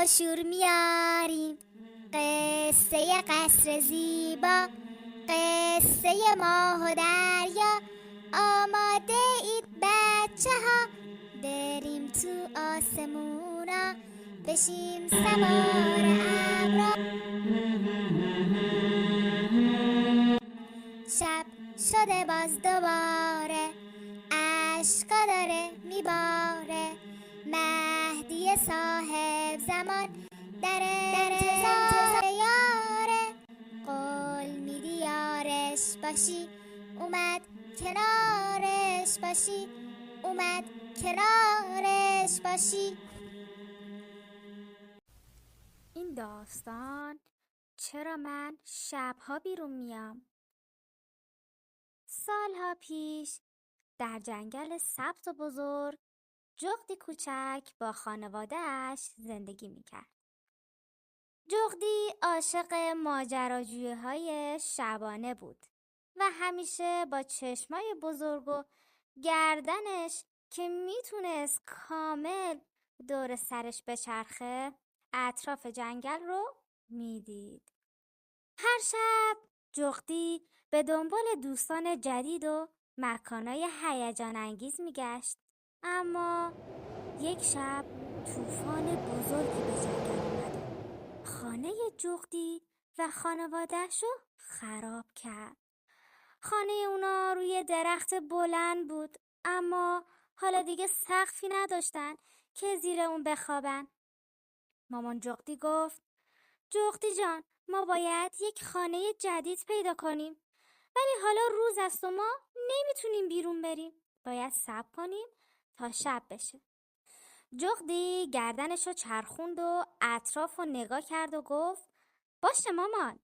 آشور میاریم، قصه قصر زیبا، قصه ماه و دریا. آماده اید بچه ها، بریم تو آسمونا، بشیم سوار ابرا. شب شده باز دوباره، اشکا داره میباره، مهدی صاحب زمان در انتظار یاره. قول میدی یارش باشی، اومد کنارش باشی، اومد کنارش باشی. این داستان چرا من شبها بیرون میام؟ سالها پیش در جنگل سبز و بزرگ جغدی کوچک با خانواده‌اش زندگی میکرد. جغدی عاشق ماجراجویی‌های شبانه بود و همیشه با چشمای بزرگ و گردنش که میتونست کامل دور سرش بچرخه اطراف جنگل رو میدید. هر شب جغدی به دنبال دوستان جدید و مکانای هیجان انگیز میگشت، اما یک شب طوفان بزرگی به جنگل اومد و خانه جغدی و خانواده‌اش رو خراب کرد. خانه اونا روی درخت بلند بود، اما حالا دیگه سقفی نداشتن که زیر اون بخوابن. مامان جغدی گفت: جغدی جان، ما باید یک خانه جدید پیدا کنیم، ولی حالا روز است و ما نمیتونیم بیرون بریم. باید صبر کنیم تا شب بشه. جغدی گردنشو چرخوند و اطراف رو نگاه کرد و گفت: باشه مامان،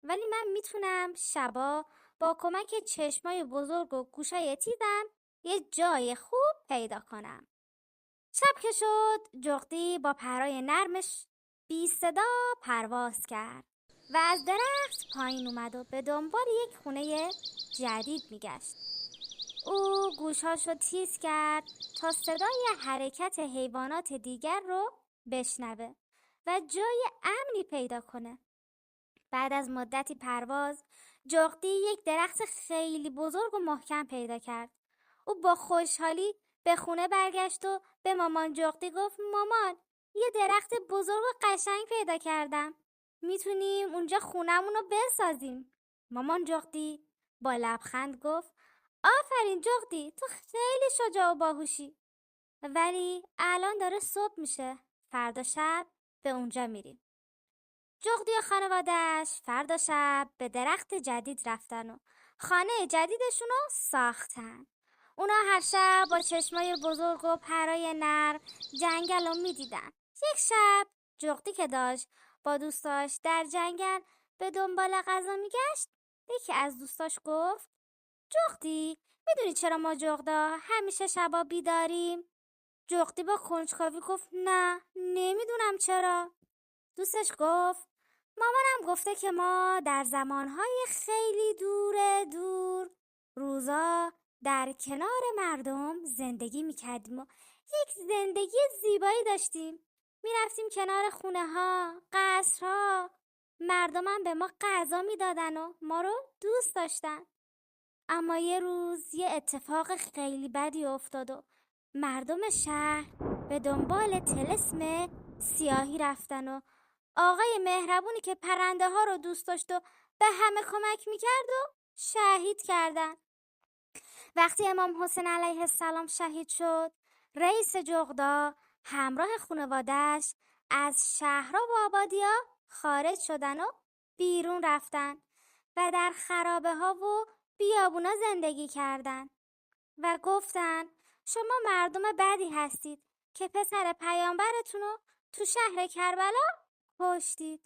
ولی من میتونم شبا با کمک چشمای بزرگ و گوشای تیزم یه جای خوب پیدا کنم. شب که شد، جغدی با پرای نرمش بی صدا پرواز کرد و از درخت پایین اومد و به دنبال یک خونه جدید میگشت. او گوشاشو تیز کرد تا صدای حرکت حیوانات دیگر رو بشنوه و جای امنی پیدا کنه. بعد از مدتی پرواز، جغدی یک درخت خیلی بزرگ و محکم پیدا کرد. او با خوشحالی به خونه برگشت و به مامان جغدی گفت: مامان، یه درخت بزرگ و قشنگ پیدا کردم، میتونیم اونجا خونمون رو بسازیم. مامان جغدی با لبخند گفت: آفرین جغدی، تو خیلی شجاع و باهوشی، ولی الان داره صبح میشه، فردا شب به اونجا میریم. جغدی و خانواده‌اش فردا شب به درخت جدید رفتن و خانه جدیدشون رو ساختن. اونا هر شب با چشمای بزرگ و پرای نر جنگل رو میدیدن. یک شب جغدی که داشت با دوستاش در جنگل به دنبال غذا میگشت، یکی از دوستاش گفت: جغدی، میدونی چرا ما جغدا همیشه شبا بیداریم؟ جغدی با کنجکاوی گفت: نه، نمیدونم چرا. دوستش گفت: مامانم گفته که ما در زمانهای خیلی دور روزا در کنار مردم زندگی میکردیم و یک زندگی زیبایی داشتیم. میرفتیم کنار خونه ها، قصرها، مردمم به ما غذا میدادن و ما رو دوست داشتن. اما یه روز یه اتفاق خیلی بدی افتاد و مردم شهر به دنبال طلسم سیاهی رفتن و آقای مهربونی که پرنده ها رو دوست داشت و به همه کمک میکرد و شهید کردن. وقتی امام حسین علیه السلام شهید شد، رئیس جغدا همراه خانواده‌اش از شهرها و آبادی‌ها خارج شدن و بیرون رفتن و در خرابه ها و بیابونا زندگی کردن و گفتن: شما مردم بدی هستید که پسر پیامبرتون رو تو شهر کربلا کشتید.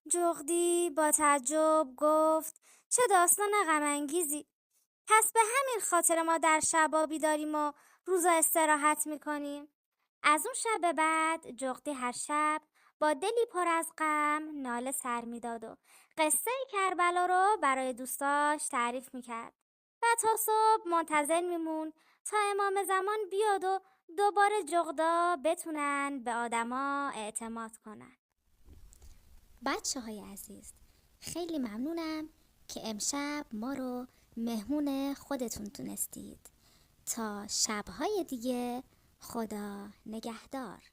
جغدی با تعجب گفت: چه داستان غم انگیزی. پس به همین خاطر ما در شبا بیداریم و روزا استراحت میکنیم. از اون شب به بعد جغدی هر شب با دلی پر از غم ناله سر میداد و قصه کربلا رو برای دوستاش تعریف میکرد و تا صبح منتظر میمون تا امام زمان بیاد و دوباره جغدا بتونن به آدما اعتماد کنن. بچه‌های عزیز، خیلی ممنونم که امشب ما رو مهمون خودتون تونستید. تا شب‌های دیگه، خدا نگهدار.